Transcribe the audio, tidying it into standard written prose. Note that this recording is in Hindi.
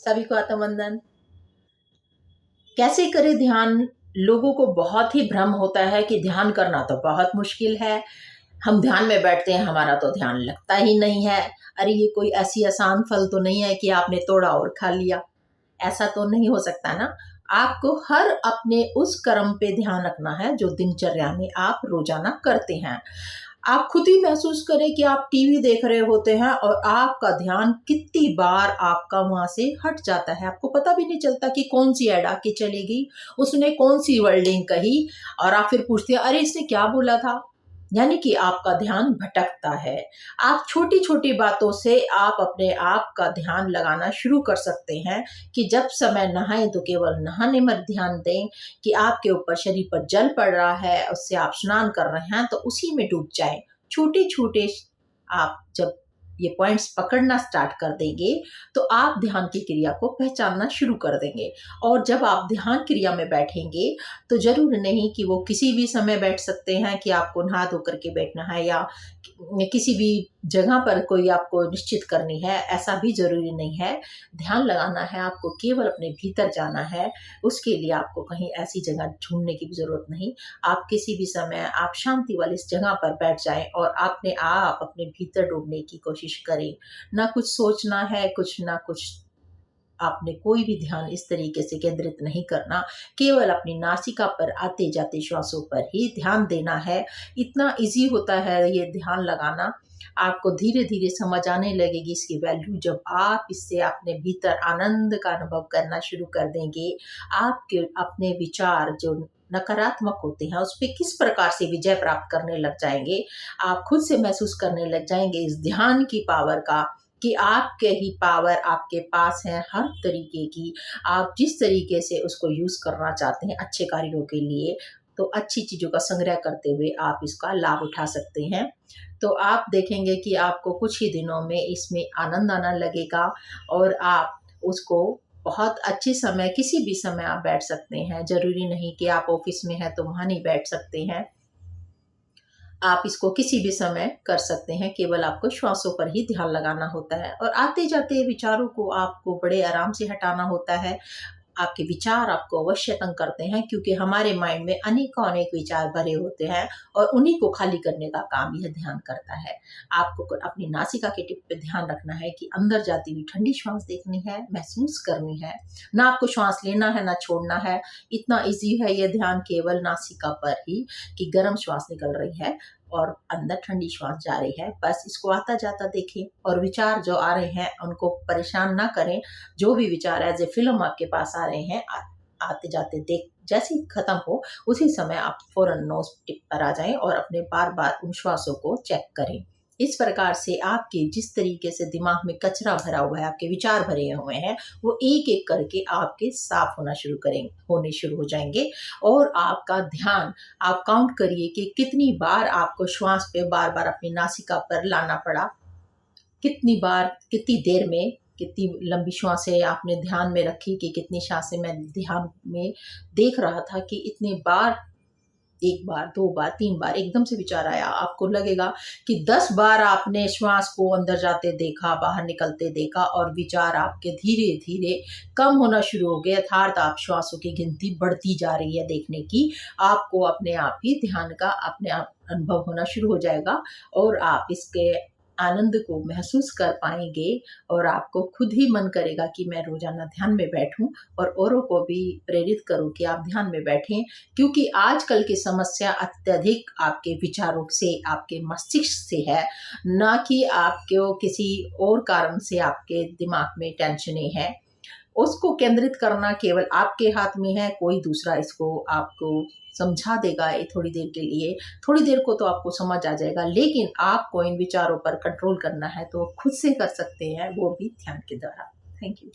सभी को आत्मवंदन। कैसे करें ध्यान? लोगों को बहुत ही भ्रम होता है कि ध्यान करना तो बहुत मुश्किल है। हम ध्यान में बैठते हैं, हमारा तो ध्यान लगता ही नहीं है। अरे ये कोई ऐसी आसान फल तो नहीं है कि आपने तोड़ा और खा लिया। ऐसा तो नहीं हो सकता ना। आपको हर अपने उस कर्म पे ध्यान रखना है जो दिनचर्या में आप रोजाना करते हैं। आप खुद ही महसूस करें कि आप टीवी देख रहे होते हैं और आपका ध्यान कितनी बार आपका वहां से हट जाता है। आपको पता भी नहीं चलता कि कौन सी ऐड आके चली गई, उसने कौन सी वर्डिंग कही, और आप फिर पूछते हैं अरे इसने क्या बोला था। यानी कि आपका ध्यान भटकता है। आप छोटी छोटी बातों से आप अपने आप का ध्यान लगाना शुरू कर सकते हैं कि जब समय नहाएं तो केवल नहाने में ध्यान दें, कि आपके ऊपर शरीर पर जल पड़ रहा है, उससे आप स्नान कर रहे हैं तो उसी में डूब जाएं। छोटे छोटे आप जब ये पॉइंट्स पकड़ना स्टार्ट कर देंगे तो आप ध्यान की क्रिया को पहचानना शुरू कर देंगे। और जब आप ध्यान क्रिया में बैठेंगे तो जरूर नहीं कि वो किसी भी समय बैठ सकते हैं, कि आपको नहा धो करके बैठना है या किसी भी जगह पर कोई आपको निश्चित करनी है, ऐसा भी जरूरी नहीं है। ध्यान लगाना है आपको केवल अपने भीतर जाना है। उसके लिए आपको कहीं ऐसी जगह ढूंढने की भी जरूरत नहीं। आप किसी भी समय आप शांति वाली इस जगह पर बैठ जाएं और अपने आप अपने भीतर डूबने की कोशिश करें। ना कुछ सोचना है, कुछ ना कुछ आपने कोई भी ध्यान इस तरीके से केंद्रित नहीं करना। केवल अपनी नासिका पर आते जाते श्वासों पर ही ध्यान देना है। इतना इजी होता है ये ध्यान लगाना। आपको धीरे धीरे समझ आने लगेगी इसकी वैल्यू जब आप इससे अपने भीतर आनंद का अनुभव करना शुरू कर देंगे। आपके अपने विचार जो नकारात्मक होते हैं उस पर किस प्रकार से विजय प्राप्त करने लग जाएंगे। आप खुद से महसूस करने लग जाएंगे इस ध्यान की पावर का, कि आपके ही पावर आपके पास है हर तरीके की। आप जिस तरीके से उसको यूज करना चाहते हैं अच्छे कार्यों के लिए, तो अच्छी चीजों का संग्रह करते हुए आप इसका लाभ उठा सकते हैं। तो आप देखेंगे कि आपको कुछ ही दिनों में इसमें आनंद आना लगेगा और आप उसको बहुत अच्छे समय किसी भी समय आप बैठ सकते हैं। जरूरी नहीं कि आप ऑफिस में हैं तो वहां नहीं बैठ सकते हैं। आप इसको किसी भी समय कर सकते हैं। केवल आपको श्वासों पर ही ध्यान लगाना होता है और आते जाते विचारों को आपको बड़े आराम से हटाना होता है। आपके विचार आपको अवश्य तंग करते हैं, क्योंकि हमारे माइंड में अनेकों अनेक विचार भरे होते हैं और उन्हीं को खाली करने का काम यह ध्यान करता है। आपको अपनी नासिका के टिप पे ध्यान रखना है कि अंदर जाती हुई ठंडी श्वास देखनी है, महसूस करनी है। ना आपको श्वास लेना है ना छोड़ना है। इतना इजी है यह ध्यान, केवल नासिका पर ही कि गर्म श्वास निकल रही है और अंदर ठंडी श्वास जा रही है। बस इसको आता जाता देखें और विचार जो आ रहे हैं उनको परेशान ना करें। जो भी विचार एज ए फिल्म आपके पास आ रहे हैं, आते जाते देख, जैसे ही खत्म हो उसी समय आप फौरन नोज टिप पर आ जाएं और अपने बार बार उन श्वासों को चेक करें। इस प्रकार से आपके जिस तरीके से दिमाग में कचरा भरा हुआ है, आपके विचार भरे हुए हैं, वो एक एक करके आपके साफ होने शुरू हो जाएंगे। और आपका ध्यान, आप काउंट करिए कि कितनी बार आपको श्वास पे बार बार अपनी नासिका पर लाना पड़ा, कितनी बार, कितनी देर में, कितनी लंबी श्वासें आपने ध्यान में रखी, कि कितनी सांसें मैं ध्यान में देख रहा था, कि इतनी बार, एक बार, दो बार, तीन बार एकदम से विचार आया। आपको लगेगा कि 10 बार आपने श्वास को अंदर जाते देखा, बाहर निकलते देखा और विचार आपके धीरे धीरे कम होना शुरू हो गए। अर्थात आप श्वासों की गिनती बढ़ती जा रही है देखने की। आपको अपने आप ही ध्यान का अपने आप अनुभव होना शुरू हो जाएगा और आप इसके आनंद को महसूस कर पाएंगे और आपको खुद ही मन करेगा कि मैं रोजाना ध्यान में बैठूं और औरों को भी प्रेरित करूं कि आप ध्यान में बैठें। क्योंकि आजकल की समस्या अत्यधिक आपके विचारों से, आपके मस्तिष्क से है, ना कि आपको किसी और कारण से आपके दिमाग में टेंशनें हैं। उसको केंद्रित करना केवल आपके हाथ में है। कोई दूसरा इसको आपको समझा देगा ये थोड़ी देर के लिए, थोड़ी देर को तो आपको समझ आ जाएगा, लेकिन आपको इन विचारों पर कंट्रोल करना है तो खुद से कर सकते हैं, वो भी ध्यान के द्वारा। Thank you.